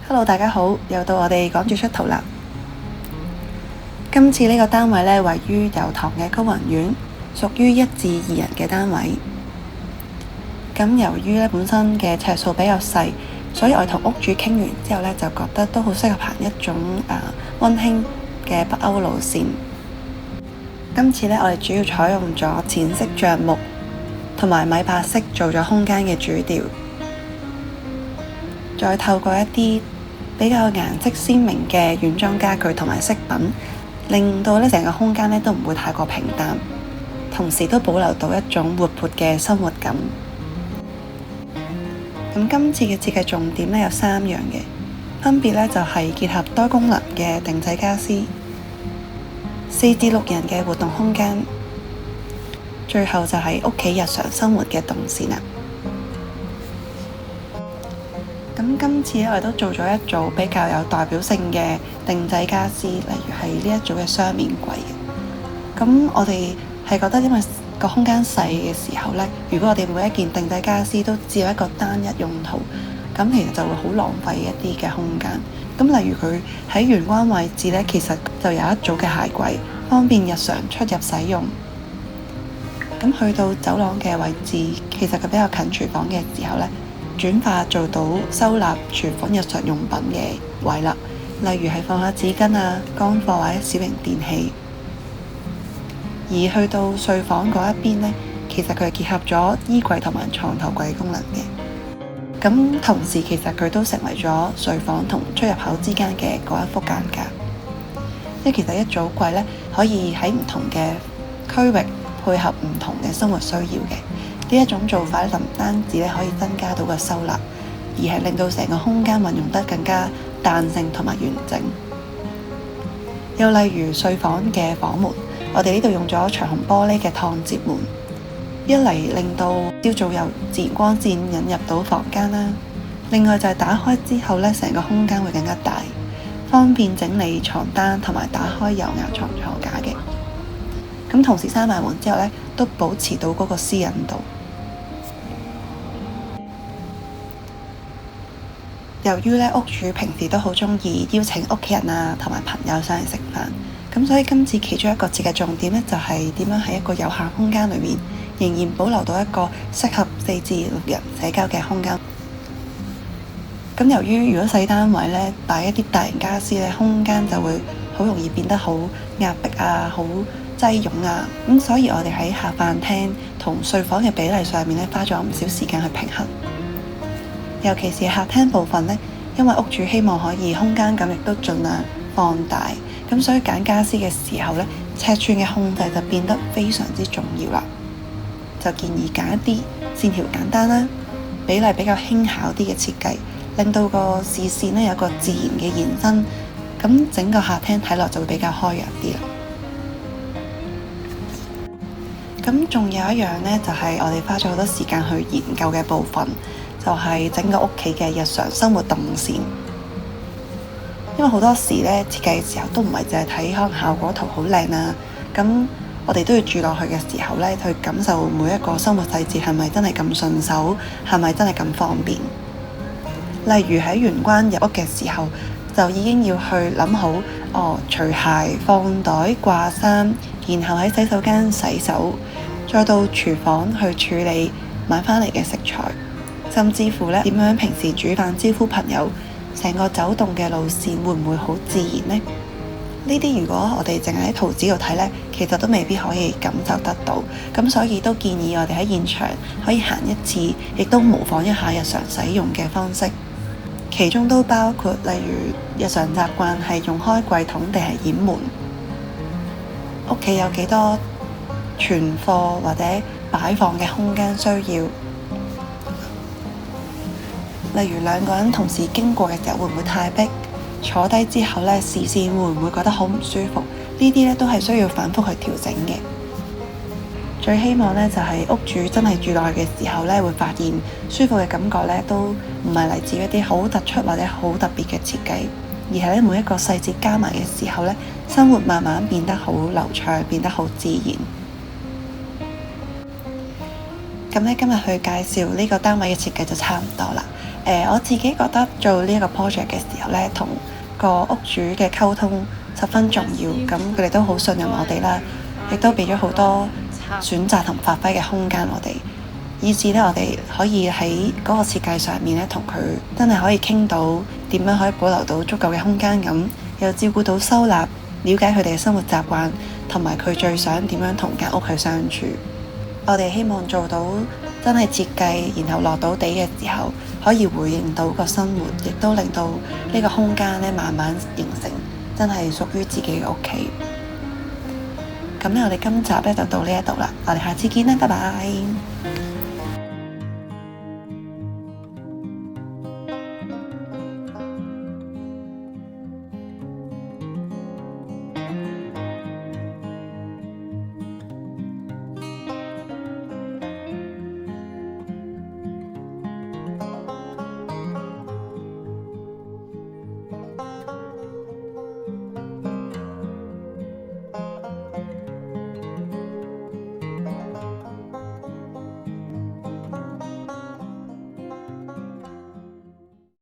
Hello， 大家好，又到我哋趕住出圖啦。今次呢個單位呢，位於油塘嘅高雲苑，屬於1至2人嘅單位。咁由於呢本身嘅尺數比較細，所以我同屋主傾完之後呢，就覺得都好適合行一種溫馨嘅北歐路線。今次呢，我哋主要採用咗淺色橡木同埋米白色做咗空間嘅主調，再透過一啲比較顏色鮮明嘅軟裝家具同埋飾品，令到呢成個空間呢都唔會太過平淡，同時都保留到一種活潑嘅生活感。咁今次嘅設計重點呢有3樣嘅，分別呢就係結合多功能嘅定制家私、4至6人嘅活動空間，最後就係屋企日常生活嘅動線啦。咁今次我哋都做咗一組比較有代表性嘅定制家私，例如係呢一組嘅雙面櫃嘅。咁我哋係覺得，因為個空間細嘅時候呢，如果我哋每一件定制家私都只有一個單一用途，咁其實就會好浪費一啲嘅空間。咁例如佢喺玄關位置呢，其實就有一組嘅鞋櫃，方便日常出入使用。咁去到走廊嘅位置，其實佢比較近廚房嘅時候呢，轉化做到收納廚房日常用品嘅位啦，例如係放下紙巾啊、乾貨或者小型電器。而去到睡房嗰一邊呢，其實佢係結合咗衣櫃同埋床頭櫃功能嘅。咁同時其實佢都成為咗睡房同出入口之間嘅嗰一幅間隔。即係其實一組櫃呢，可以喺唔同嘅區域配合唔同嘅生活需要嘅。呢一種做法就唔單止可以增加到個收納，而係令到成個空間運用得更加彈性同埋完整。又例如睡房嘅房門，我哋呢度用咗長虹玻璃嘅趟接門，一嚟令到朝早有自然光線引入到房間啦。另外就係打開之後呢，成個空間會更加大，方便整理床單同埋打開有牙床架嘅。咁同時閂埋門之後呢，都保持到嗰個私隱度。由於屋主平時都好鍾意邀請屋企人啊同埋朋友上嚟食飯，咁所以今次其中一個設計重點呢，就係點樣喺一個有限空間裏面，仍然保留到一個適合4至6人社交嘅空間。咁由於如果細單位呢，擺一啲大型家私呢，空間就會好容易變得好壓迫啊，好擠擁啊，咁所以我哋喺客飯廳同睡房嘅比例上面呢，花咗唔少時間去平衡。尤其是客廳部分呢，因為屋主希望可以空間感亦都盡量放大，咁所以揀家私嘅時候呢，尺寸嘅控制就變得非常之重要啦。就建議揀一啲線條簡單啦、比例比較輕巧啲嘅設計，令到個視線呢有個自然嘅延伸，咁整個客廳睇落就會比較開揚啲啦。咁仲有一樣呢，就係我哋花咗好多時間去研究嘅部分，就係整個屋企嘅日常生活動線。因為好多時呢，設計嘅時候都唔係淨係睇可能效果圖好靚啊，咁我哋都要住落去嘅時候呢，去感受每一個生活細節係咪真係咁順手，係咪真係咁方便。例如喺玄關入屋嘅時候，就已經要去諗好除鞋、放袋、掛衫，然後喺洗手間洗手，再到廚房去處理買返嚟嘅食材，甚至乎呢點樣平時煮飯招呼朋友，成個走動嘅路線會唔會好自然呢？呢啲如果我哋淨係喺圖紙度睇呢，其實都未必可以感受得到。咁所以都建議我哋喺現場可以行一次，亦都模仿一下日常使用嘅方式。其中都包括例如日常習慣係用開櫃桶定係掩門，屋企有幾多存貨或者擺放嘅空間需要，例如2個人同時經過嘅時候會唔會太逼，坐低之後呢，視線會唔會覺得好唔舒服，呢啲呢都係需要反覆去調整嘅。最希望呢，就係屋主真係住落去嘅時候呢，會發現舒服嘅感覺呢，都唔係嚟自一啲好突出或者好特別嘅設計，而係呢每一個細節加埋嘅時候呢，生活慢慢變得好流暢，變得好自然。咁呢，今日去介紹呢個單位嘅設計就差唔多啦。我自己覺得做呢一個 project 嘅時候呢，同個屋主嘅溝通十分重要。咁佢哋都好信任我哋啦，亦都俾咗好多選擇同發揮嘅空間我哋，以至呢，我哋可以喺嗰個設計上面呢，同佢真係可以傾到點樣可以保留到足夠嘅空間感，又照顧到收納，了解佢哋嘅生活習慣，同埋佢最想點樣同間屋去相處。我哋希望做到真係設計，然後落到地嘅時候，可以回應到個生活，亦都令到呢個空間呢慢慢形成真係屬於自己嘅屋企。咁呢，我哋今集呢就到呢一度啦，我哋下次見啦，拜拜。